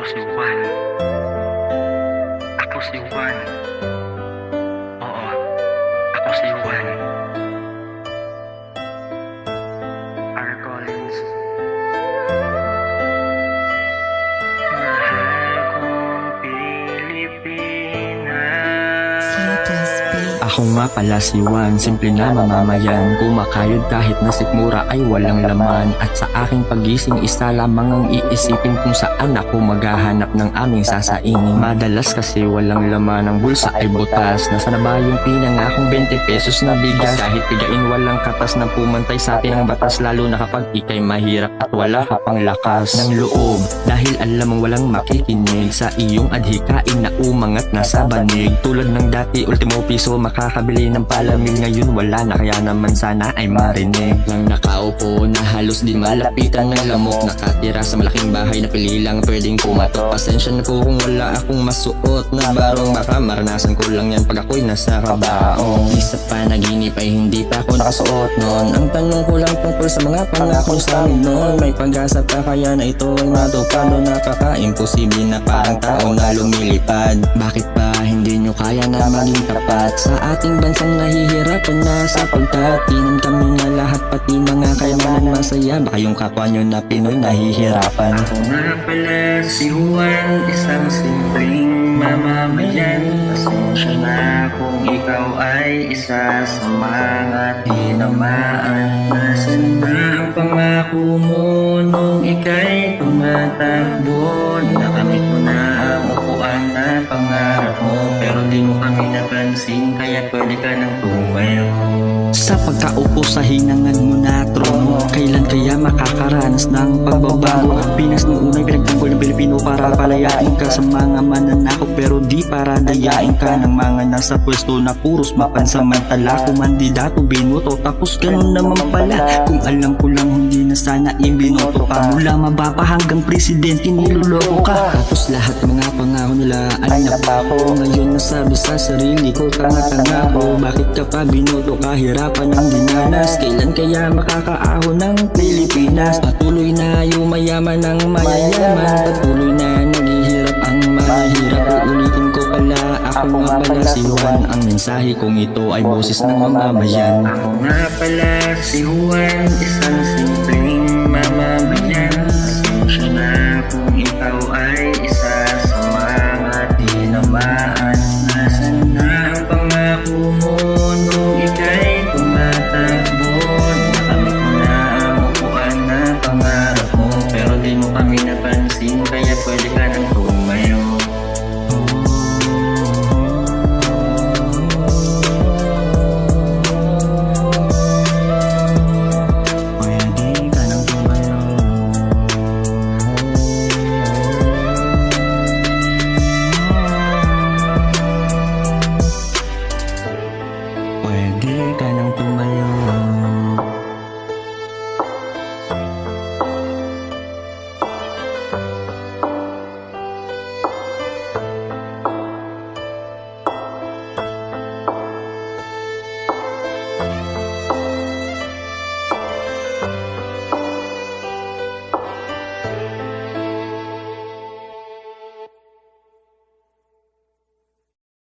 si Juan. Ako si Juan. Oo, ako si Juan. R. Collins. Mahal kong Pilipinas. Ako nga pala si Juan, simple na mamamayan. Kumakayod kahit na sikmura ay walang laman. At sa aking pagising isa lamang ang iisipin kung saan ako maghahanap ng aming sasaingin. Madalas kasi walang laman, ang bulsa ay butas. Nasaan na ba yung pinangakong 20 pesos na bigas? Kahit tigain walang katas na pumantay sa atin ang batas. Lalo na kapag ikay mahirap at wala ka pang lakas ng loob. Dahil alam mong walang makikinig sa iyong adhikain na umangat na sa banig. Tulad ng dati, ultimo piso makakabili ng palamig. Ngayon wala na, kaya naman sana ay marinig. Lang nakaupo na halos di malapitan ng lamok. Nakatira sa malaking bahay na pili lang pwedeng pumatok. Pasensya na po kung wala akong masuot na barong. Baka maranasan ko lang yan pag ako'y nasa kabaong. Isa panaginip ay hindi pa ako nakasuot nun. Ang tanong ko lang tungkol sa mga pangako sa amin noon. May pag-asa pa kaya na ito ay matupad o nakaka-imposible na parang tao na lumilipad? Bakit ba hindi nyo kaya na maging tapat sa ating bansang nahihirapan na sapagkat tinan kami na lahat pati mga kayamanan masaya? Baka yung kapwa nyo na Pinoy nahihirapan. Ako nga pala si Juan, isang simpleng mamamayan. Pasensya na kung ikaw ay isa sa mga tinamaan. Nasaan na ang pangako mo nung ika'y tumatakbo? Nakamit mo na ang upuan na pangarap mo, pero di mo kami napansin, kaya pwede ka nang tumayo. Sa pagkaupo sa hinangan mo na trono, kailan kaya makakaranas ng pagbabago? Pinas nung unay pinagtanggol ng Pilipino para palayain ka sa mga mananakop, pero di para dayain ka ng mga nasa pwesto na puros mapansamantala. Kumandidato binoto tapos ganun naman pala. Kung alam ko lang hindi na sana ibinoto ka. Mula mababa hanggang presidente niloloko ka. Tapos lahat mga pangako nila ay napako. Ngayon nasabi sa sarili ko, tanga-tanga ko. Bakit ka pa binoto? Kahirapan ang dinanas. Kailan kaya makakaahon ng Pilipinas? Patuloy na yumayaman ng mayayaman. Patuloy na naghihirap ang mahirap. Uulitin ko pala, ako nga pala si Juan. Ang mensahe kong ito ay boses ng mamamayan. Ako nga pala si Juan, isang simpleng mamamayan.